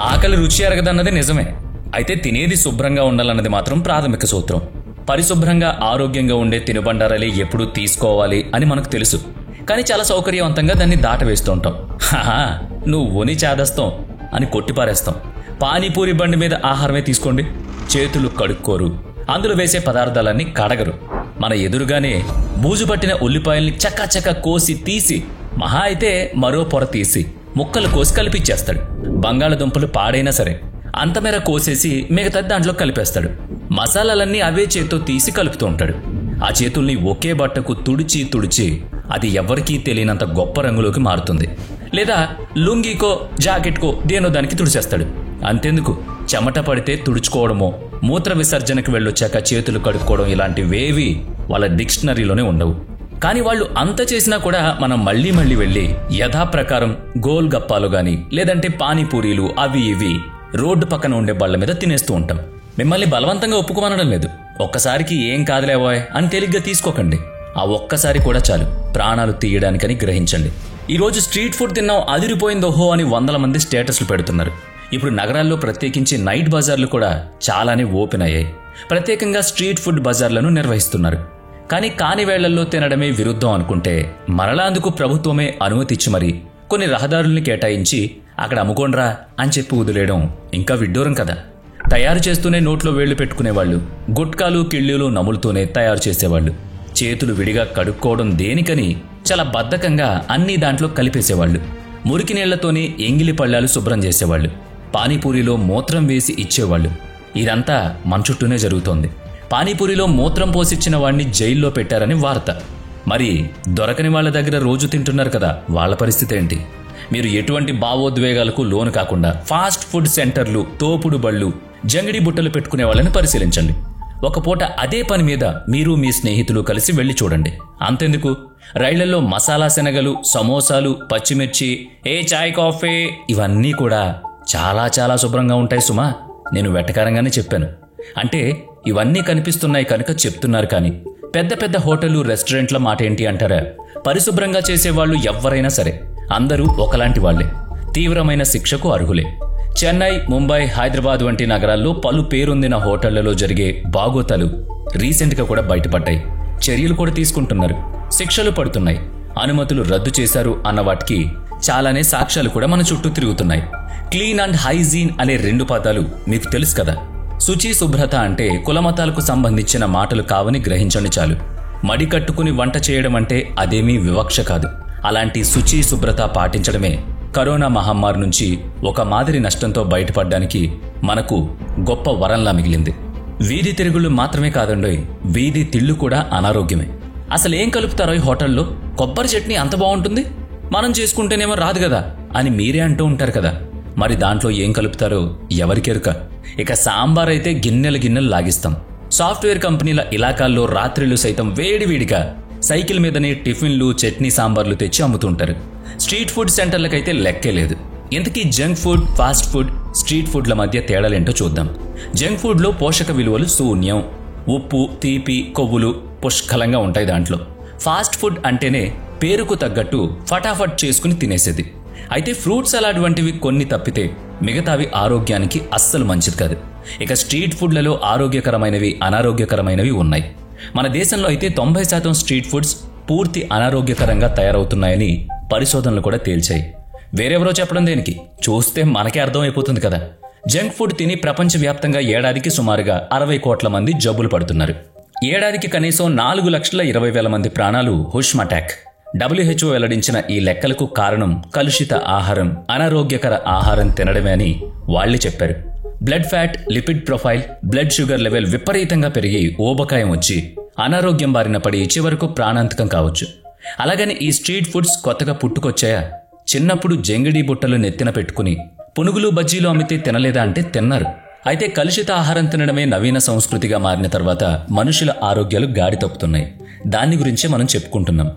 ఆకలి రుచి ఎరగదన్నది నిజమే. అయితే తినేది శుభ్రంగా ఉండాలన్నది మాత్రం ప్రాథమిక సూత్రం. పరిశుభ్రంగా ఆరోగ్యంగా ఉండే తినుబండారాలే ఎప్పుడూ తీసుకోవాలి అని మనకు తెలుసు. కానీ చాలా సౌకర్యవంతంగా దాన్ని దాటవేస్తూ ఉంటాం. హాహా, నువ్వుని చేదస్తాం అని కొట్టిపారేస్తాం. పానీపూరి బండి మీద ఆహారమే తీసుకోండి, చేతులు కడుక్కోరు, అందులో వేసే పదార్థాలన్నీ కడగరు. మన ఎదురుగానే బూజు పట్టిన ఉల్లిపాయల్ని చక్కా కోసి తీసి, మహా అయితే మరో పొర తీసి ముక్కలు కోసి కలిపిచ్చేస్తాడు. బంగాళదుంపలు పాడైనా సరే అంతమేర కోసేసి మిగతా దాంట్లో కలిపేస్తాడు. మసాలాలన్నీ అవే చేత్తో తీసి కలుపుతూ ఉంటాడు. ఆ చేతుల్ని ఒకే బట్టకు తుడిచి అది ఎవరికీ తెలియనంత గొప్ప రంగులోకి మారుతుంది. లేదా లుంగీకో జాకెట్కో దేనో దానికి తుడిచేస్తాడు. అంతెందుకు, చెమట పడితే తుడుచుకోవడమో, మూత్ర విసర్జనకు వెళ్ళొచ్చాక చేతులు కడుక్కోవడం ఇలాంటివేవి వాళ్ళ డిక్షనరీలోనే ఉండవు. కానీ వాళ్ళు అంత చేసినా కూడా మనం మళ్లీ వెళ్ళి యథాప్రకారం గోల్ గప్పాలు గాని లేదంటే పానీపూరీలు అవి ఇవి రోడ్డు పక్కన ఉండే బళ్ల మీద తినేస్తూ ఉంటాం. మిమ్మల్ని బలవంతంగా ఒప్పుకోమనడం లేదు. ఒక్కసారికి ఏం కాదులేవాయ్ అని తేలిగ్గా తీసుకోకండి. ఆ ఒక్కసారి కూడా చాలు ప్రాణాలు తీయడానికని గ్రహించండి. ఈరోజు స్ట్రీట్ ఫుడ్ తిన్నాం అదిరిపోయిందోహో అని 100 మంది స్టేటస్లు పెడుతున్నారు. ఇప్పుడు నగరాల్లో ప్రత్యేకించి నైట్ బజార్లు కూడా చాలానే ఓపెన్ అయ్యాయి. ప్రత్యేకంగా స్ట్రీట్ ఫుడ్ బజార్లను నిర్వహిస్తున్నారు. కానీ కాని వేళ్లల్లో తినడమే విరుద్ధం అనుకుంటే మరలా అందుకు ప్రభుత్వమే అనుమతిచ్చి మరి కొన్ని రహదారుల్ని కేటాయించి అక్కడ అమ్ముకోండ్రా అని చెప్పి వదిలేయడం ఇంకా విడ్డూరం కదా. తయారు చేస్తూనే నోట్లో వేళ్లు పెట్టుకునేవాళ్లు, గుట్కాలు కిళ్ళీలు నములుతూనే తయారు చేసేవాళ్లు, చేతులు విడిగా కడుక్కోవడం దేనికని చాలా బద్ధకంగా అన్నీ దాంట్లో కలిపేసేవాళ్లు, మురికి నీళ్లతోనే ఎంగిలి పళ్ళాలు శుభ్రం చేసేవాళ్లు, పానీపూరిలో మూత్రం వేసి ఇచ్చేవాళ్లు. ఇదంతా మన చుట్టూనే జరుగుతోంది. పానీపూరిలో మూత్రం పోసిచ్చిన వాడిని జైల్లో పెట్టారని వార్త. మరి దొరకని వాళ్ల దగ్గర రోజు తింటున్నారు కదా, వాళ్ల పరిస్థితి ఏంటి? మీరు ఎటువంటి భావోద్వేగాలకు లోను కాకుండా ఫాస్ట్ ఫుడ్ సెంటర్లు, తోపుడు బళ్ళు, జంగిడి బుట్టలు పెట్టుకునే వాళ్ళని పరిశీలించండి. ఒక పూట అదే పని మీద మీరు మీ స్నేహితులు కలిసి వెళ్లి చూడండి. అంతెందుకు, రైళ్లలో మసాలా శనగలు, సమోసాలు, పచ్చిమిర్చి, చాయ్ కాఫీ ఇవన్నీ కూడా చాలా శుభ్రంగా ఉంటాయి సుమా. నేను వెటకారంగానే చెప్పాను. అంటే ఇవన్నీ కనిపిస్తున్నాయి కనుక చెప్తున్నారు. కానీ పెద్ద హోటళ్లు, రెస్టారెంట్ల మాట ఏంటి అంటారా? పరిశుభ్రంగా చేసేవాళ్లు ఎవ్వరైనా సరే అందరూ ఒకలాంటి వాళ్లే, తీవ్రమైన శిక్షకు అర్హులే. చెన్నై, ముంబై, హైదరాబాద్ వంటి నగరాల్లో పలు పేరొందిన హోటళ్లలో జరిగే బాగోతాలు రీసెంట్గా కూడా బయటపడ్డాయి. చర్యలు కూడా తీసుకుంటున్నారు, శిక్షలు పడుతున్నాయి, అనుమతులు రద్దు చేశారు అన్న వాటికి చాలానే సాక్ష్యాలు కూడా మన చుట్టూ తిరుగుతున్నాయి. క్లీన్ అండ్ హైజీన్ అనే 2 పదాలు మీకు తెలుసు కదా. శుచి, శుభ్రత అంటే కులమతాలకు సంబంధించిన మాటలు కావని గ్రహించండి చాలు. మడి కట్టుకుని వంట చేయడం అంటే అదేమీ వివక్ష కాదు. అలాంటి శుచి, శుభ్రత పాటించడమే కరోనా మహమ్మారి నుంచి ఒక మాదిరి నష్టంతో బయటపడ్డానికి మనకు గొప్ప వరంలా మిగిలింది. వీధి తిరుగుళ్ళు మాత్రమే కాదండోయ్, వీధి తిళ్ళు కూడా అనారోగ్యమే. అసలేం కలుపుతారో ఈ హోటల్లో? కొబ్బరి చట్నీ అంత బాగుంటుంది, మనం చేసుకుంటేనేమో రాదు కదా అని మీరే అంటూ ఉంటారు కదా. మరి దాంట్లో ఏం కలుపుతారో ఎవరికెరుక. ఇక సాంబార్ అయితే గిన్నెలు లాగిస్తాం. సాఫ్ట్వేర్ కంపెనీల ఇలాకాల్లో రాత్రిళ్ళు సైతం వేడివేడిగా సైకిల్ మీదనే టిఫిన్లు, చట్నీ, సాంబార్లు తెచ్చి అమ్ముతుంటారు. స్ట్రీట్ ఫుడ్ సెంటర్లకైతే లెక్కే లేదు. ఇంతకీ junk food, fast food, street ఫుడ్ల మధ్య తేడాలేంటో చూద్దాం. జంక్ ఫుడ్లో పోషక విలువలు శూన్యం. ఉప్పు, తీపి, కొవ్వులు పుష్కలంగా ఉంటాయి దాంట్లో. ఫాస్ట్ ఫుడ్ అంటేనే పేరుకు తగ్గట్టు ఫటాఫట్ చేసుకుని తినేసేది. అయితే ఫ్రూట్ సలాడ్ వంటివి కొన్ని తప్పితే మిగతావి ఆరోగ్యానికి అస్సలు మంచిది కాదు. ఇక స్ట్రీట్ ఫుడ్లలో ఆరోగ్యకరమైనవి, అనారోగ్యకరమైనవి ఉన్నాయి. మన దేశంలో అయితే 90% స్ట్రీట్ ఫుడ్స్ పూర్తి అనారోగ్యకరంగా తయారవుతున్నాయని పరిశోధనలు కూడా తేల్చాయి. వేరెవరో చెప్పడం దేనికి, చూస్తే మనకే అర్థమైపోతుంది కదా. జంక్ ఫుడ్ తిని ప్రపంచవ్యాప్తంగా ఏడాదికి సుమారుగా 60 కోట్ల మంది జబ్బులు పడుతున్నారు. ఏడాదికి కనీసం 4,20,000 మంది ప్రాణాలు హుష్మ్ అటాక్. WHO వెల్లడించిన ఈ లెక్కలకు కారణం కలుషిత ఆహారం, అనారోగ్యకర ఆహారం తినడమే అని వాళ్లే చెప్పారు. Blood fat, lipid profile, blood sugar level విపరీతంగా పెరిగి ఊబకాయం వచ్చి అనారోగ్యం బారిన పడి చివరకు ప్రాణాంతకం కావచ్చు. అలాగని ఈ స్ట్రీట్ ఫుడ్స్ కొత్తగా పుట్టుకొచ్చాయా? చిన్నప్పుడు జంగిడి బుట్టలు నెత్తిన పెట్టుకుని పునుగులు, బజ్జీలు అమ్మితే తినలేదా అంటే తిన్నారు. అయితే కలుషిత ఆహారం తినడమే నవీన సంస్కృతిగా మారిన తర్వాత మనుషుల ఆరోగ్యాలు గాడి తప్పుతున్నాయి. దాని గురించే మనం చెప్పుకుంటున్నాం.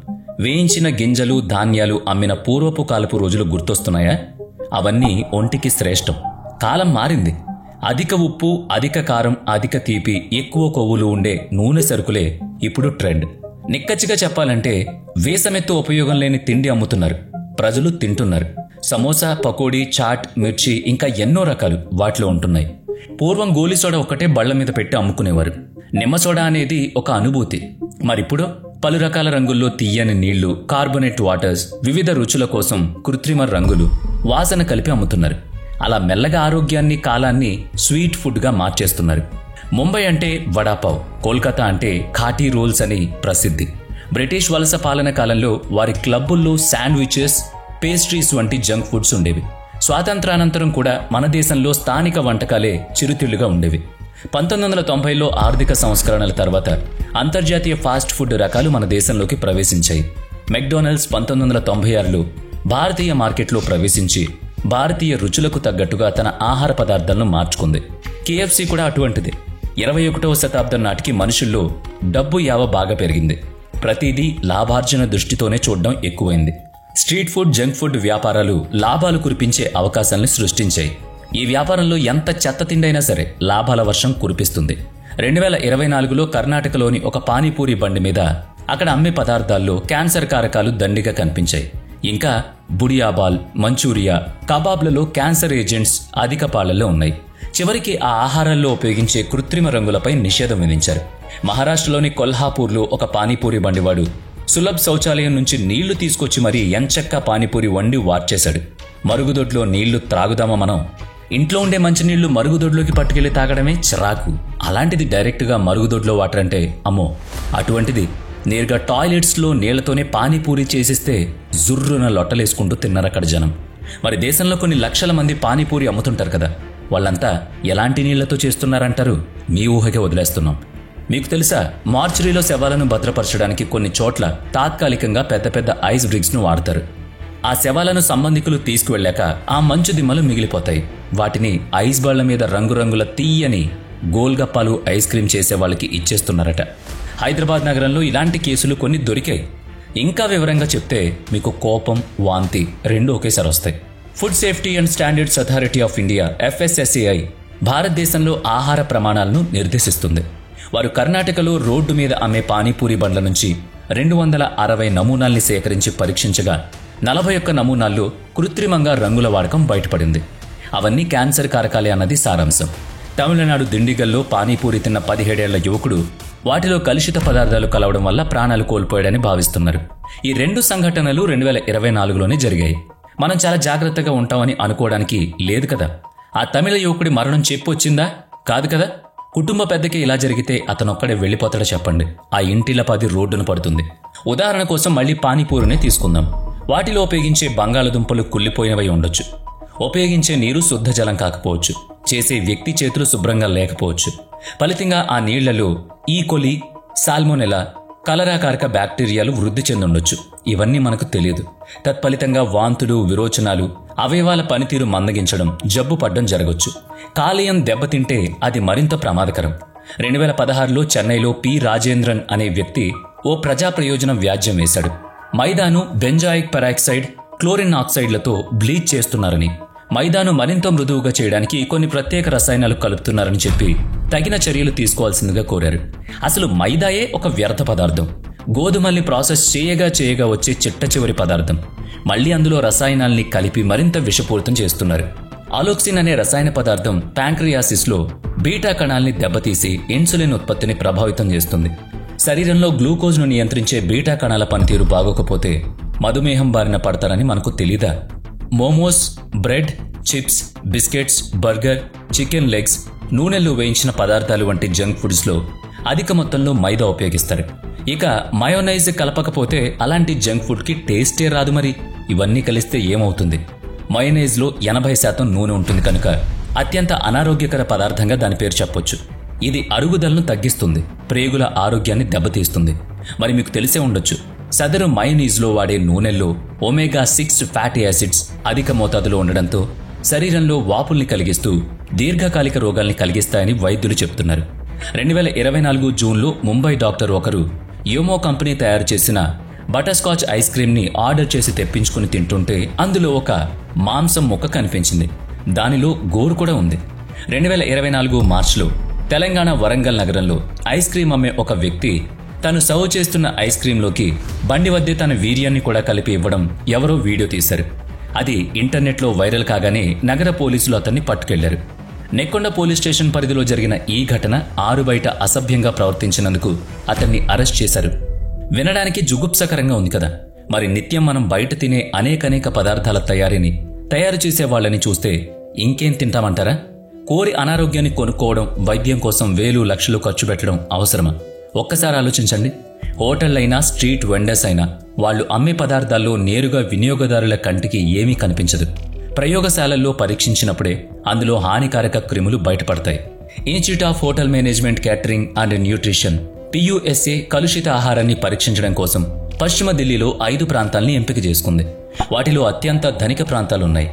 వేయించిన గింజలు, ధాన్యాలు అమ్మిన పూర్వపు కాలపు రోజులు గుర్తొస్తున్నాయా? అవన్నీ ఒంటికి శ్రేష్టం. కాలం మారింది. అధిక ఉప్పు, అధిక కారం, అధిక తీపి, ఎక్కువ కొవ్వులు ఉండే నూనె సరుకులే ఇప్పుడు ట్రెండ్. నిక్కచ్చిగా చెప్పాలంటే వేసమెత్తు ఉపయోగం లేని తిండి అమ్ముతున్నారు, ప్రజలు తింటున్నారు. సమోసా, పకోడీ, చాట్, మిర్చి ఇంకా ఎన్నో రకాలు వాటిలో ఉంటున్నాయి. పూర్వం గోలీ సోడా ఒక్కటే బళ్ల మీద పెట్టి అమ్ముకునేవారు. నిమ్మ సోడా అనేది ఒక అనుభూతి. మరిప్పుడు పలు రకాల రంగుల్లో తీయని నీళ్లు, కార్బొనేట్ వాటర్స్, వివిధ రుచుల కోసం కృత్రిమ రంగులు, వాసన కలిపి అమ్ముతున్నారు. అలా మెల్లగా ఆరోగ్యాన్ని, కాలాన్ని స్వీట్ ఫుడ్గా మార్చేస్తున్నారు. ముంబై అంటే వడాపావ్, కోల్కతా అంటే ఖాటీ రోల్స్ అని ప్రసిద్ధి. బ్రిటిష్ వలస పాలన కాలంలో వారి క్లబ్బుల్లో శాండ్విచెస్, పేస్ట్రీస్ వంటి జంక్ ఫుడ్స్ ఉండేవి. స్వాతంత్రానంతరం కూడా మన దేశంలో స్థానిక వంటకాలే చిరుతిళ్లుగా ఉండేవి. 1990లో ఆర్థిక సంస్కరణల తర్వాత అంతర్జాతీయ ఫాస్ట్ ఫుడ్ రకాలు మన దేశంలోకి ప్రవేశించాయి. మెక్డొనాల్డ్స్ 1996లో భారతీయ మార్కెట్లో ప్రవేశించి భారతీయ రుచులకు తగ్గట్టుగా తన ఆహార పదార్థాలను మార్చుకుంది. KFC కూడా అటువంటిది. 21వ శతాబ్దం నాటికి మనుషుల్లో డబ్బు యావ బాగా పెరిగింది. ప్రతిదీ లాభార్జన దృష్టితోనే చూడడం ఎక్కువైంది. స్ట్రీట్ ఫుడ్, జంక్ ఫుడ్ వ్యాపారాలు లాభాలు కురిపించే అవకాశాలను సృష్టించాయి. ఈ వ్యాపారంలో ఎంత చెత్త తిండైనా సరే లాభాల వర్షం కురిపిస్తుంది. 2024లో కర్ణాటకలోని ఒక పానీపూరి బండి మీద అక్కడ అమ్మే పదార్థాల్లో క్యాన్సర్ కారకాలు దండిగా కనిపించాయి. ఇంకా బుడియాబాల్, మంచూరియా, కబాబ్లలో క్యాన్సర్ ఏజెంట్స్ అధిక పాళ్లలో ఉన్నాయి. చివరికి ఆ ఆహారాల్లో ఉపయోగించే కృత్రిమ రంగులపై నిషేధం విధించారు. మహారాష్ట్రలోని కొల్హాపూర్లో ఒక పానీపూరి బండివాడు సులభ్ శౌచాలయం నుంచి నీళ్లు తీసుకొచ్చి మరీ ఎంచక్కా పానీపూరి వండి వార్చేశాడు. మరుగుదొడ్లో నీళ్లు త్రాగుదామా మనం? ఇంట్లో ఉండే మంచినీళ్లు మరుగుదొడ్లోకి పట్టుకెళ్లి తాగడమే చిరాకు. అలాంటిది డైరెక్ట్గా మరుగుదొడ్లో వాటర్ అంటే అమ్మో. అటువంటిది నేరుగా టాయిలెట్స్లో నీళ్లతోనే పానీపూరి చేసిస్తే జుర్రున లొట్టలేసుకుంటూ తిన్నారక్కడ జనం. మరి దేశంలో కొన్ని లక్షల మంది పానీపూరి అమ్ముతుంటారు కదా, వాళ్ళంతా ఎలాంటి నీళ్లతో చేస్తున్నారంటారు? మీ ఊహకే వదిలేస్తున్నాం. మీకు తెలుసా, మార్చురీలో శవాలను భద్రపరచడానికి కొన్ని చోట్ల తాత్కాలికంగా పెద్ద పెద్ద ఐస్ బ్రిక్స్ను వాడతారు. ఆ శవాలను సంబంధికులు తీసుకువెళ్లాక ఆ మంచు దిమ్మలు మిగిలిపోతాయి. వాటిని ఐస్ బాళ్ల మీద రంగురంగుల తీయని గోల్గప్పాలు, ఐస్ క్రీమ్ చేసే వాళ్ళకి ఇచ్చేస్తున్నారట. హైదరాబాద్ నగరంలో ఇలాంటి కేసులు కొన్ని దొరికాయి. ఇంకా వివరంగా చెప్తే మీకు కోపం, వాంతి రెండూ ఒకేసారి వస్తాయి. Food safety and standards authority of India FSSAI భారతదేశంలో ఆహార ప్రమాణాలను నిర్దేశిస్తుంది. వారు కర్ణాటకలో రోడ్డు మీద అమ్మే పానీపూరి బండ్ల నుంచి 260 నమూనాల్ని సేకరించి పరీక్షించగా 41 నమూనాల్లో కృత్రిమంగా రంగుల వాడకం బయటపడింది. అవన్నీ క్యాన్సర్ కారకాలే అన్నది సారాంశం. తమిళనాడు దిండిగల్లో పానీపూరి తిన్న 17 ఏళ్ల యువకుడు వాటిలో కలుషిత పదార్థాలు కలవడం వల్ల ప్రాణాలు కోల్పోయాడని భావిస్తున్నారు. ఈ రెండు సంఘటనలు 2024లోనే జరిగాయి. మనం చాలా జాగ్రత్తగా ఉంటామని అనుకోవడానికి లేదు కదా. ఆ తమిళ యువకుడి మరణం చెప్పొచ్చిందా? కాదు కదా. కుటుంబ పెద్దకి ఇలా జరిగితే అతనొక్కడే వెళ్ళిపోతాడో చెప్పండి. ఆ ఇంటిల 10 రోడ్డును పడుతుంది. ఉదాహరణ కోసం మళ్లీ పానీపూరినే తీసుకుందాం. వాటిలో ఉపయోగించే బంగాళదుంపలు కుళ్ళిపోయినవై ఉండొచ్చు. ఉపయోగించే నీరు శుద్ధ జలం కాకపోవచ్చు. చేసే వ్యక్తి చేతులు శుభ్రంగా లేకపోవచ్చు. ఫలితంగా ఆ నీళ్లలో ఈకోలి, సాల్మోనెలా, కలరాకారక బ్యాక్టీరియాలు వృద్ధి చెందుండొచ్చు. ఇవన్నీ మనకు తెలియదు. తత్ఫలితంగా వాంతులు, విరోచనాలు, అవయవాల పనితీరు మందగించడం, జబ్బు పడ్డం జరగొచ్చు. కాలేయం దెబ్బతింటే అది మరింత ప్రమాదకరం. 2016లో చెన్నైలో P. రాజేంద్రన్ అనే వ్యక్తి ఓ ప్రజా ప్రయోజన వ్యాజ్యం వేశాడు. మైదాను బెంజాయిక్ పెరాక్సైడ్, క్లోరిన్ ఆక్సైడ్లతో బ్లీచ్ చేస్తున్నారని, మైదాను మరింత మృదువుగా చేయడానికి కొన్ని ప్రత్యేక రసాయనాలు కలుపుతున్నారని చెప్పి తగిన చర్యలు తీసుకోవాల్సిందిగా కోరారు. అసలు మైదాయే ఒక వ్యర్థ పదార్థం. గోధుమల్ని ప్రాసెస్ చేయగా వచ్చే చిట్ట చివరి పదార్థం. మళ్లీ అందులో రసాయనాల్ని కలిపి మరింత విషపూరితం చేస్తున్నారు. అలోక్సిన్ అనే రసాయన పదార్థం ప్యాంక్రియాసిస్లో బీటా కణాల్ని దెబ్బతీసి ఇన్సులిన్ ఉత్పత్తిని ప్రభావితం చేస్తుంది. శరీరంలో గ్లూకోజ్ను నియంత్రించే బీటా కణాల పనితీరు బాగోకపోతే మధుమేహం బారిన పడతారని మనకు తెలీదా? Momos, bread, chips, biscuits, burger, chicken legs, నూనెల్లో వేయించిన పదార్థాలు వంటి జంక్ ఫుడ్స్లో అధిక మొత్తంలో మైదా ఉపయోగిస్తారు. ఇక మయోనైజ్ కలపకపోతే అలాంటి జంక్ ఫుడ్కి టేస్టే రాదు. మరి ఇవన్నీ కలిస్తే ఏమవుతుంది? మయోనైజ్లో 80% నూనె ఉంటుంది కనుక అత్యంత అనారోగ్యకర పదార్థంగా దాని పేరు చెప్పొచ్చు. ఇది అరుగుదలను తగ్గిస్తుంది, ప్రేగుల ఆరోగ్యాన్ని దెబ్బతీస్తుంది. మరి మీకు తెలిసే ఉండొచ్చు, సదరు మయోనైజ్లో వాడే నూనెల్లో ఒమేగా-6 ఫ్యాటీ యాసిడ్స్ అధిక మోతాదులో ఉండడంతో శరీరంలో వాపుల్ని కలిగిస్తూ దీర్ఘకాలిక రోగాల్ని కలిగిస్తాయని వైద్యులు చెప్తున్నారు. 2024 జూన్లో ముంబై డాక్టర్ ఒకరు యోమో కంపెనీ తయారు చేసిన బటర్స్కాచ్ ఐస్ క్రీమ్ని ఆర్డర్ చేసి తెప్పించుకుని తింటుంటే అందులో ఒక మాంసం ముక్క కనిపించింది. దానిలో గోరు కూడా ఉంది. 2024 మార్చిలో తెలంగాణ వరంగల్ నగరంలో ఐస్ క్రీమ్ అమ్మే ఒక వ్యక్తి తను సర్వ్ చేస్తున్న ఐస్ క్రీంలోకి బండి వద్దే తన వీర్యాన్ని కూడా కలిపి ఇవ్వడం ఎవరో వీడియో తీశారు. అది ఇంటర్నెట్లో వైరల్ కాగానే నగర పోలీసులు అతన్ని పట్టుకెళ్లారు. నెక్కొండ పోలీస్ స్టేషన్ పరిధిలో జరిగిన ఈ ఘటన ఆరుబయట అసభ్యంగా ప్రవర్తించినందుకు అతన్ని అరెస్ట్ చేశారు. వినడానికి జుగుప్సకరంగా ఉంది కదా. మరి నిత్యం మనం బయట తినే అనేక పదార్థాల తయారీని తయారు చేసే వాళ్ళని చూస్తే ఇంకేం తింటామంటారా? కోరి అనారోగ్యాన్ని కొనుక్కోవడం, వైద్యం కోసం వేలు లక్షలు ఖర్చు పెట్టడం అవసరమా? ఒక్కసారి ఆలోచించండి. హోటళ్లైనా స్ట్రీట్ వెండర్స్ అయినా వాళ్లు అమ్మే పదార్థాల్లో నేరుగా వినియోగదారుల కంటికి ఏమీ కనిపించదు. ప్రయోగశాలల్లో పరీక్షించినప్పుడే అందులో హానికారక క్రిములు బయటపడతాయి. Institute of hotel management catering and nutrition PUSA కలుషిత ఆహారాన్ని పరీక్షించడం కోసం పశ్చిమ ఢిల్లీలో 5 ప్రాంతాల్ని ఎంపిక చేసుకుంది. వాటిలో అత్యంత ధనిక ప్రాంతాలున్నాయి.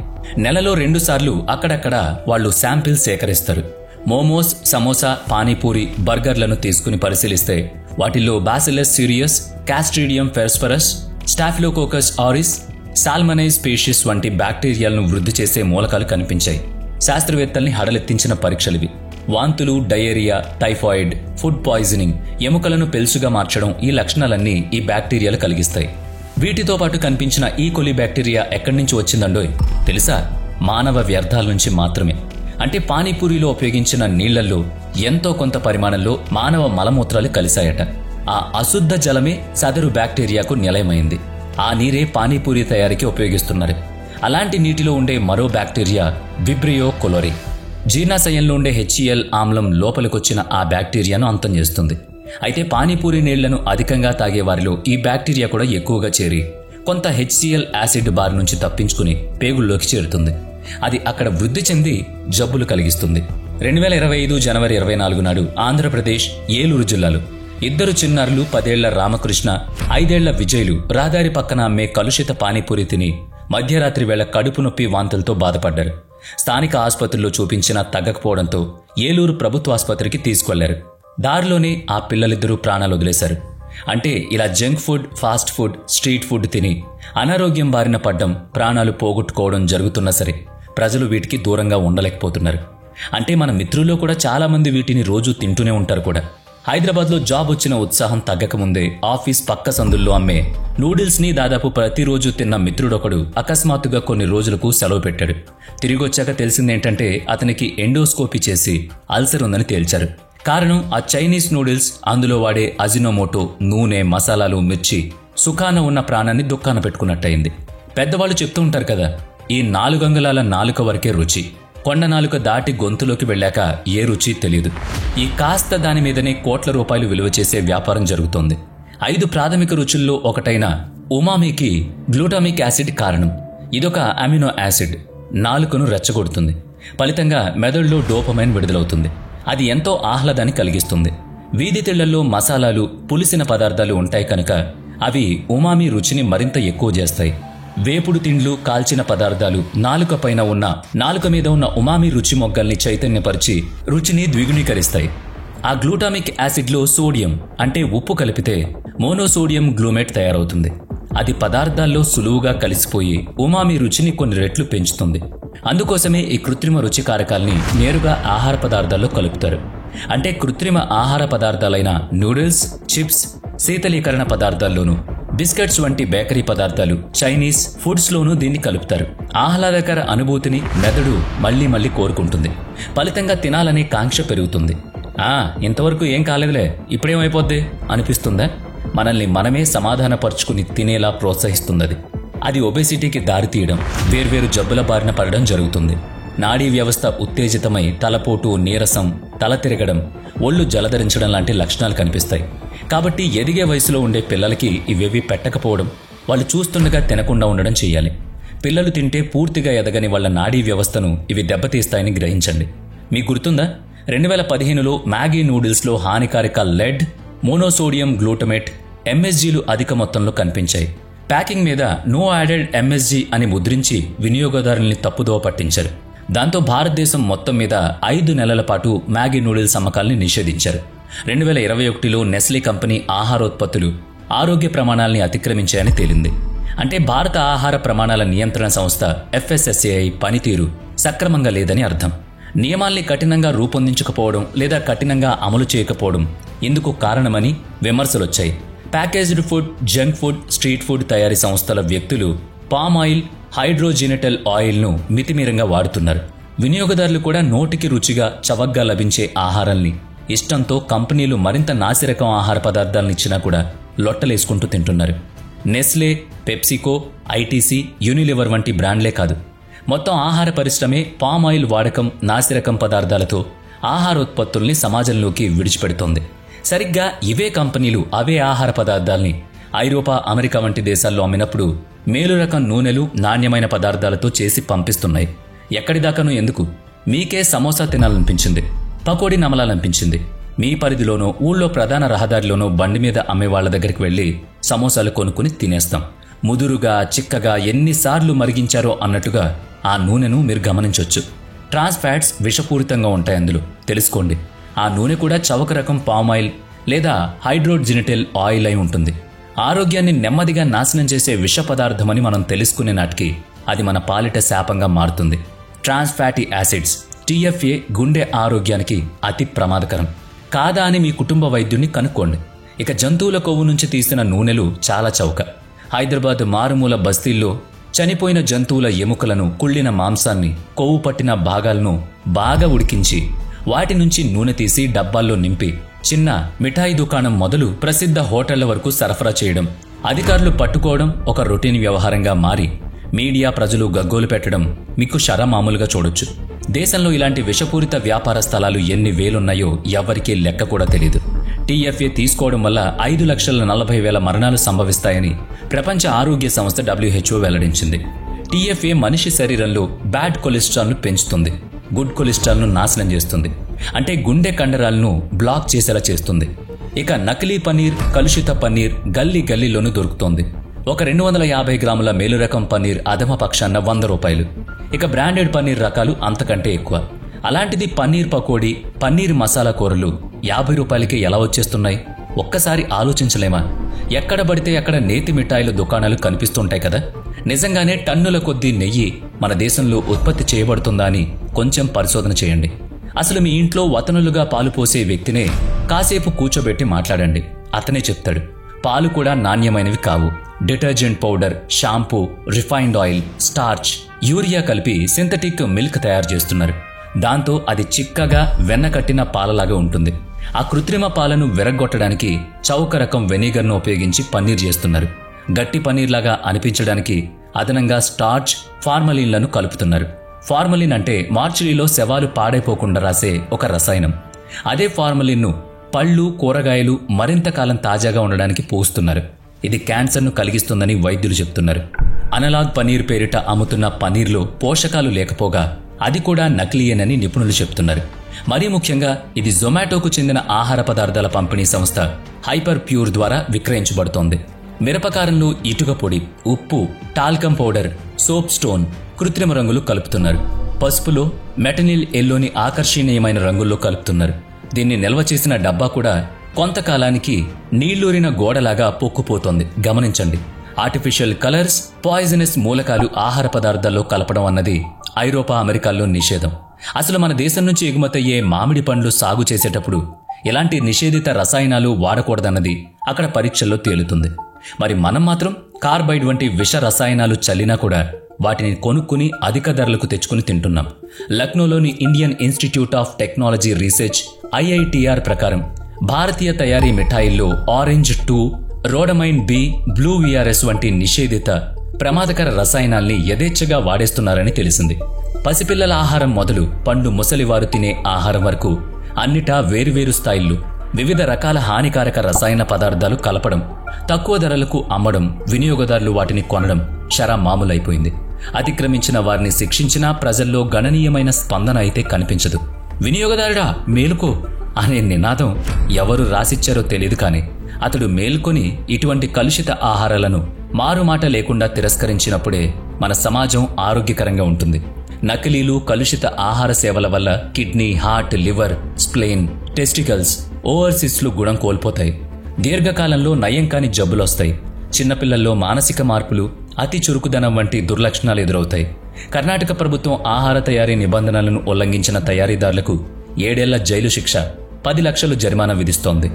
నెలలో 2 సార్లు అక్కడక్కడ వాళ్లు శాంపిల్స్ సేకరిస్తారు. మోమోస్, సమోసా, పానీపూరి, బర్గర్లను తీసుకుని పరిశీలిస్తే వాటిల్లో బాసిల్లస్ సీరియస్, క్యాస్ట్రీడియం ఫెర్స్పరస్, స్టాఫిలోకోకస్ ఆరిస్, సాల్మనైజ్ స్పీషీస్ వంటి బ్యాక్టీరియాలను వృద్ధి చేసే మూలకాలు కనిపించాయి. శాస్త్రవేత్తల్ని హడలెత్తించిన పరీక్షలివి. వాంతులు, డయేరియా, టైఫాయిడ్, ఫుడ్ పాయిజనింగ్, ఎముకలను పెల్సుగా మార్చడం ఈ లక్షణాలన్నీ ఈ బ్యాక్టీరియాలు కలిగిస్తాయి. వీటితో పాటు కనిపించిన ఈ కొలి బ్యాక్టీరియా ఎక్కడి నుంచి వచ్చిందండోయ్ తెలుసా? మానవ వ్యర్థాల నుంచి మాత్రమే. అంటే పానీపూరిలో ఉపయోగించిన నీళ్లలో ఎంతో కొంత పరిమాణంలో మానవ మలమూత్రాలు కలిశాయట. ఆ అశుద్ధ జలమే సదరు బ్యాక్టీరియాకు నిలయమైంది. ఆ నీరే పానీపూరి తయారీకి ఉపయోగిస్తున్నారు. అలాంటి నీటిలో ఉండే మరో బ్యాక్టీరియా విబ్రియో కొలోరి. జీర్ణాశయంలో ఉండే HCl ఆమ్లం లోపలికొచ్చిన ఆ బ్యాక్టీరియాను అంతం చేస్తుంది. అయితే పానీపూరి నీళ్లను అధికంగా తాగేవారిలో ఈ బ్యాక్టీరియా కూడా ఎక్కువగా చేరి కొంత HCl యాసిడ్ బార్ నుంచి తప్పించుకుని పేగుల్లోకి చేరుతుంది. అది అక్కడ వృద్ధి చెంది జబ్బులు కలిగిస్తుంది. 2025 జనవరి 24 నాడు ఆంధ్రప్రదేశ్ ఏలూరు జిల్లాలో 2 చిన్నారులు 10 ఏళ్ల రామకృష్ణ, 5 ఏళ్ల విజయ్లు రహదారి పక్కన అమ్మే కలుషిత పానీపూరి తిని మధ్యరాత్రి వేళ కడుపు నొప్పి, వాంతులతో బాధపడ్డారు. స్థానిక ఆసుపత్రిలో చూపించినా తగ్గకపోవడంతో ఏలూరు ప్రభుత్వాసుపత్రికి తీసుకెళ్లారు. దారిలోనే ఆ పిల్లలిద్దరూ ప్రాణాలు వదిలేశారు. అంటే ఇలా junk food, fast food, street food తిని అనారోగ్యం బారిన పడ్డం, ప్రాణాలు పోగొట్టుకోవడం జరుగుతున్నా సరే ప్రజలు వీటికి దూరంగా ఉండలేకపోతున్నారు. అంటే మన మిత్రుల్లో కూడా చాలా మంది వీటిని రోజూ తింటూనే ఉంటారు కూడా. హైదరాబాద్లో జాబ్ వచ్చిన ఉత్సాహం తగ్గకముందే ఆఫీస్ పక్క సందుల్లో అమ్మే నూడిల్స్ ని దాదాపు ప్రతిరోజు తిన్న మిత్రుడొకడు అకస్మాత్తుగా కొన్ని రోజులకు సెలవు పెట్టాడు. తిరిగొచ్చాక తెలిసిందేంటంటే అతనికి ఎండోస్కోపీ చేసి అల్సర్ ఉందని తేల్చారు. కారణం ఆ చైనీస్ నూడిల్స్, అందులో వాడే అజినోమోటో, నూనె, మసాలాలు, మిర్చి సుఖాన ఉన్న ప్రాణాన్ని దుఃఖాన పెట్టుకున్నట్టయింది. పెద్దవాళ్ళు చెప్తూ ఉంటారు కదా, ఈ 4 అంగుళాల నాలుక వరకే రుచి, కొండ నాలుక దాటి గొంతులోకి వెళ్ళాక ఏ రుచి తెలియదు. ఈ కాస్త దాని మీదనే కోట్ల రూపాయలు విలువ చేసే వ్యాపారం జరుగుతోంది. 5 ప్రాథమిక రుచుల్లో ఒకటైన ఉమామీకి గ్లూటామిక్ యాసిడ్ కారణం. ఇదొక అమినో యాసిడ్. నాలుకను రెచ్చగొడుతుంది. ఫలితంగా మెదడులో డోపమైన్ విడుదలవుతుంది. అది ఎంతో ఆహ్లాదాన్ని కలిగిస్తుంది. వీధి తిళ్లల్లో మసాలాలు, పులిసిన పదార్థాలు ఉంటాయి కనుక అవి ఉమామీ రుచిని మరింత ఎక్కువ చేస్తాయి. వేపుడు తిండ్లు, కాల్చిన పదార్థాలు నాలుక పైన ఉన్న, నాలుక మీద ఉన్న ఉమామీ రుచి మొగ్గల్ని చైతన్యపరిచి రుచిని ద్విగుణీకరిస్తాయి. ఆ గ్లూటామిక్ యాసిడ్లో సోడియం అంటే ఉప్పు కలిపితే మోనోసోడియం గ్లూమేట్ తయారవుతుంది. అది పదార్థాల్లో సులువుగా కలిసిపోయి ఉమామీ రుచిని కొన్ని రెట్లు పెంచుతుంది. అందుకోసమే ఈ కృత్రిమ రుచి కారకాల్ని నేరుగా ఆహార పదార్థాల్లో కలుపుతారు. అంటే కృత్రిమ ఆహార పదార్థాలైన నూడిల్స్, చిప్స్, శీతలీకరణ పదార్థాల్లోనూ, బిస్కెట్స్ వంటి బేకరీ పదార్థాలు, చైనీస్ ఫుడ్స్లోనూ దీన్ని కలుపుతారు. ఆహ్లాదకర అనుభూతిని మెదడు మళ్లీ మళ్లీ కోరుకుంటుంది. ఫలితంగా తినాలనే కాంక్ష పెరుగుతుంది. ఇంతవరకు ఏం కాలేదులే, ఇప్పుడేమైపోద్ది అనిపిస్తుందా? మనల్ని మనమే సమాధానపరుచుకుని తినేలా ప్రోత్సహిస్తుంది. అది ఒబేసిటీకి దారితీయడం, వేర్వేరు జబ్బుల బారిన పడడం జరుగుతుంది. నాడీ వ్యవస్థ ఉత్తేజితమై తలపోటు, నీరసం, తల తిరగడం, ఒళ్ళు జలధరించడం లాంటి లక్షణాలు కనిపిస్తాయి. కాబట్టి ఎదిగే వయసులో ఉండే పిల్లలకి ఇవేవి పెట్టకపోవడం, వాళ్ళు చూస్తుండగా తినకుండా ఉండడం చెయ్యాలి. పిల్లలు తింటే పూర్తిగా ఎదగని వాళ్ళ నాడీ వ్యవస్థను ఇవి దెబ్బతీస్తాయని గ్రహించండి. మీకు గుర్తుందా, 2015లో మ్యాగీ నూడిల్స్లో హానికారక లెడ్, మోనోసోడియం గ్లూటమేట్, MSGలు అధిక మొత్తంలో కనిపించాయి. ప్యాకింగ్ మీద నో యాడెడ్ MSG అని ముద్రించి వినియోగదారుల్ని తప్పుదోవ పట్టించారు. దాంతో భారతదేశం మొత్తం మీద 5 నెలల పాటు మ్యాగీ నూడిల్స్ అమ్మకాల్ని నిషేధించారు. 2021లో నెస్లీ కంపెనీ ఆహారోత్పత్తులు ఆరోగ్య ప్రమాణాల్ని అతిక్రమించాయని తేలింది. అంటే భారత ఆహార ప్రమాణాల నియంత్రణ సంస్థ FSSAI పనితీరు సక్రమంగా లేదని అర్థం. నియమాల్ని కఠినంగా రూపొందించకపోవడం లేదా కఠినంగా అమలు చేయకపోవడం ఇందుకు కారణమని విమర్శలొచ్చాయి. Packaged food, junk food, street food తయారీ సంస్థల వ్యక్తులు పామ్ ఆయిల్, హైడ్రోజినెటల్ ఆయిల్ను మితిమీరంగా వాడుతున్నారు. వినియోగదారులు కూడా నోటికి రుచిగా చవగ్గా లభించే ఆహారాల్ని ఇష్టంతో కంపెనీలు మరింత నాసిరకం ఆహార పదార్థాలను ఇచ్చినా కూడా లొట్టలేసుకుంటూ తింటున్నారు. నెస్లే, పెప్సికో, ఐటీసీ, యూనిలివర్ వంటి బ్రాండ్లే కాదు, మొత్తం ఆహార పరిశ్రమే పామ్ ఆయిల్ వాడకం, నాసిరకం పదార్థాలతో ఆహారోత్పత్తుల్ని సమాజంలోకి విడిచిపెడుతోంది. సరిగ్గా ఇవే కంపెనీలు అవే ఆహార పదార్థాల్ని ఐరోపా, అమెరికా వంటి దేశాల్లో అమ్మినప్పుడు మేలు రకం నూనెలు, నాణ్యమైన పదార్థాలతో చేసి పంపిస్తున్నాయి. ఎక్కడిదాకానూ ఎందుకు? మీకే సమోసా తినాలనిపించింది, పకోడీ నమలాలనిపించింది, మీ పరిధిలోనో ఊళ్ళో ప్రధాన రహదారిలోనో బండి మీద అమ్మేవాళ్ల దగ్గరికి వెళ్లి సమోసాలు కొనుక్కుని తినేస్తాం. ముదురుగా, చిక్కగా ఎన్నిసార్లు మరిగించారో అన్నట్టుగా ఆ నూనెను మీరు గమనించొచ్చు. ట్రాన్స్ ఫ్యాట్స్ విషపూరితంగా ఉంటాయి అందులో, తెలుసుకోండి. ఆ నూనె కూడా చవక రకం పామ్ ఆయిల్ లేదా హైడ్రోజినెటల్ ఆయిల్ అయి ఉంటుంది. ఆరోగ్యాన్ని నెమ్మదిగా నాశనం చేసే విష పదార్థమని మనం తెలుసుకునే నాటికి అది మన పాలిట శాపంగా మారుతుంది. ట్రాన్స్ ఫ్యాటీ యాసిడ్స్, టీఎఫ్ఏ గుండె ఆరోగ్యానికి అతి ప్రమాదకరం. కాదా అని మీ కుటుంబ వైద్యుణ్ణి కనుక్కోండి. ఇక జంతువుల కొవ్వు నుంచి తీసిన నూనెలు చాలా చౌక. హైదరాబాద్ మారుమూల బస్తీల్లో చనిపోయిన జంతువుల ఎముకలను, కుళ్ళిన మాంసాన్ని, కొవ్వు పట్టిన భాగాలను బాగా ఉడికించి వాటి నుంచి నూనె తీసి డబ్బాల్లో నింపి చిన్న మిఠాయి దుకాణం మొదలు ప్రసిద్ధ హోటళ్ల వరకు సరఫరా చేయడం, అధికారులు పట్టుకోవడం ఒక రొటీన్ వ్యవహారంగా మారి మీడియా, ప్రజలు గగ్గోలు పెట్టడం మీకు షరమామూలుగా చూడొచ్చు. దేశంలో ఇలాంటి విషపూరిత వ్యాపార స్థలాలు ఎన్ని వేలున్నాయో ఎవ్వరికీ లెక్క కూడా తెలీదు. టీఎఫ్ఏ తీసుకోవడం వల్ల 5,40,000 మరణాలు సంభవిస్తాయని ప్రపంచ ఆరోగ్య సంస్థ WHO వెల్లడించింది. టీఎఫ్ఏ మనిషి శరీరంలో బ్యాడ్ కొలెస్ట్రాల్ను పెంచుతుంది, గుడ్ కొలెస్ట్రాల్ను నాశనం చేస్తుంది. అంటే గుండె కండరాలను బ్లాక్ చేసేలా చేస్తుంది. ఇక నకిలీ పన్నీర్, కలుషిత పన్నీర్ గల్లీ గల్లీలోనూ దొరుకుతోంది. ఒక 250 గ్రాముల మేలు రకం పన్నీర్ అధమ పక్షాన 100 రూపాయలు. ఇక బ్రాండెడ్ పన్నీర్ రకాలు అంతకంటే ఎక్కువ. అలాంటిది పన్నీర్ పకోడీ, పన్నీర్ మసాలా కూరలు 50 రూపాయలకి ఎలా వచ్చేస్తున్నాయి? ఒక్కసారి ఆలోచించలేమా? ఎక్కడ పడితే అక్కడ నేతి మిఠాయిల దుకాణాలు కనిపిస్తుంటాయి కదా. నిజంగానే టన్నుల కొద్దీ నెయ్యి మన దేశంలో ఉత్పత్తి చేయబడుతుందా అని కొంచెం పరిశోధన చేయండి. అసలు మీ ఇంట్లో వతనులుగా పాలు పోసే వ్యక్తినే కాసేపు కూర్చోబెట్టి మాట్లాడండి. అతనే చెప్తాడు పాలు కూడా నాణ్యమైనవి కావు. Detergent powder, shampoo, refined oil, starch, urea కలిపి సింథటిక్ మిల్క్ తయారు చేస్తున్నారు. దాంతో అది చిక్కగా వెన్న కట్టిన పాలలాగా ఉంటుంది. ఆ కృత్రిమ పాలను విరగ్గొట్టడానికి చౌక రకం వెనిగర్ను ఉపయోగించి పన్నీర్ చేస్తున్నారు. గట్టి పన్నీర్లాగా అనిపించడానికి అదనంగా స్టార్చ్, ఫార్మలిన్లను కలుపుతున్నారు. ఫార్మలిన్ అంటే మార్చిరీలో శవాలు పాడైపోకుండా రాసే ఒక రసాయనం. అదే ఫార్మలిన్ను పళ్ళు, కూరగాయలు మరింత కాలం తాజాగా ఉండడానికి పోస్తున్నారు. ఇది క్యాన్సర్ను కలిగిస్తుందని వైద్యులు చెప్తున్నారు. అనలాగ్ పనీర్ పేరిట అమ్ముతున్న పనీర్లో పోషకాలు లేకపోగా అది కూడా నకిలీయేనని నిపుణులు చెప్తున్నారు. మరీ ముఖ్యంగా ఇది జొమాటోకు చెందిన ఆహార పదార్థాల పంపిణీ సంస్థ హైపర్ ప్యూర్ ద్వారా విక్రయించబడుతోంది. మిరపకారంలో ఇటుక పొడి, ఉప్పు, టాల్కం పౌడర్, సోప్ స్టోన్, కృత్రిమ రంగులు కలుపుతున్నారు. పసుపులో మెటనిల్ ఎల్లోని ఆకర్షణీయమైన రంగుల్లో కలుపుతున్నారు. దీన్ని నిల్వ చేసిన డబ్బా కూడా కొంతకాలానికి నీళ్లూరిన గోడలాగా పొక్కుపోతోంది. గమనించండి. ఆర్టిఫిషియల్ కలర్స్, పాయిజనస్ మూలకాలు ఆహార పదార్థాల్లో కలపడం అన్నది ఐరోపా, అమెరికాల్లో నిషేధం. అసలు మన దేశం నుంచి ఎగుమతయ్యే మామిడి పండ్లు సాగు చేసేటప్పుడు ఎలాంటి నిషేధిత రసాయనాలు వాడకూడదన్నది అక్కడ పరీక్షల్లో తేలుతుంది. మరి మనం మాత్రం కార్బైడ్ వంటి విష రసాయనాలు చల్లినా కూడా వాటిని కొనుక్కుని అధిక ధరలకు తెచ్చుకుని తింటున్నాం. లక్నోలోని Indian institute of technology research IITR ప్రకారం భారతీయ తయారీ మిఠాయిల్లో orange 2, rhodamine B, blue VRS వంటి నిషేధిత ప్రమాదకర రసాయనాల్ని యథేచ్ఛగా వాడేస్తున్నారని తెలిసింది. పసిపిల్లల ఆహారం మొదలు పండు ముసలివారు తినే ఆహారం వరకు అన్నిటా వేరువేరు స్థాయిల్లో వివిధ రకాల హానికారక రసాయన పదార్థాలు కలపడం, తక్కువ ధరలకు అమ్మడం, వినియోగదారులు వాటిని కొనడం షరా మామూలైపోయింది. అతిక్రమించిన వారిని శిక్షించినా ప్రజల్లో గణనీయమైన స్పందన అయితే కనిపించదు. వినియోగదారుడా మేలుకో అనే నినాదం ఎవరు రాసిచ్చారో తెలియదు, కానీ అతడు మేల్కొని ఇటువంటి కలుషిత ఆహారాలను మారుమాట లేకుండా తిరస్కరించినప్పుడే మన సమాజం ఆరోగ్యకరంగా ఉంటుంది. నకిలీలు, కలుషిత ఆహార సేవల వల్ల kidney, heart, liver, spleen, testicles, ఓవర్సిస్లు గుణం కోల్పోతాయి. దీర్ఘకాలంలో నయం కాని జబ్బులొస్తాయి. చిన్నపిల్లల్లో మానసిక మార్పులు, అతి చురుకుదనం వంటి దుర్లక్షణాలు ఎదురవుతాయి. కర్ణాటక ప్రభుత్వం ఆహార తయారీ నిబంధనలను ఉల్లంఘించిన తయారీదారులకు 7 ఏళ్ల జైలు శిక్ష, 10 లక్షలు జరిమానా విధిస్తోంది.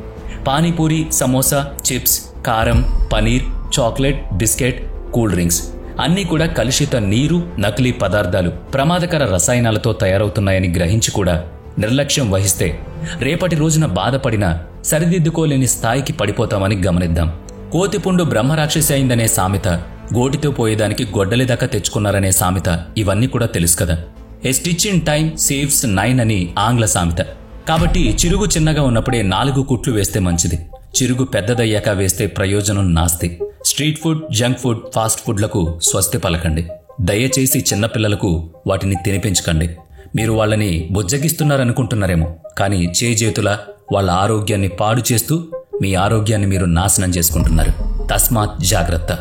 పానీపూరి, సమోసా, చిప్స్, కారం, paneer, chocolate, biscuit, cool drinks అన్నీ కూడా కలుషిత నీరు, నకిలీ పదార్థాలు, ప్రమాదకర రసాయనాలతో తయారవుతున్నాయని గ్రహించి కూడా నిర్లక్ష్యం వహిస్తే రేపటి రోజున బాధపడినా సరిదిద్దుకోలేని స్థాయికి పడిపోతామని గమనిద్దాం. కోతిపుండు బ్రహ్మరాక్షసి అయిందనే సామెత, గోటితో పోయేదానికి గొడ్డలి దాకా తెచ్చుకున్నారనే సామెత ఇవన్నీ కూడా తెలుసు కదా. ఏ స్టిచ్ ఇన్ టైం సేవ్స్ 9 అని ఆంగ్ల సామెత. కాబట్టి చిరుగు చిన్నగా ఉన్నప్పుడే 4 కుట్లు వేస్తే మంచిది. చిరుగు పెద్దదయ్యాక వేస్తే ప్రయోజనం నాస్తి. Street food, junk food, fast ఫుడ్లకు స్వస్తి పలకండి. దయచేసి చిన్నపిల్లలకు వాటిని తినిపించకండి. మీరు వాళ్ళని బుజ్జగిస్తున్నారనుకుంటున్నారేమో, కానీ చేజేతులా వాళ్ళ ఆరోగ్యాన్ని పాడు చేస్తూ మీ ఆరోగ్యాన్ని మీరు నాశనం చేసుకుంటున్నారు. తస్మాత్ జాగ్రత్త.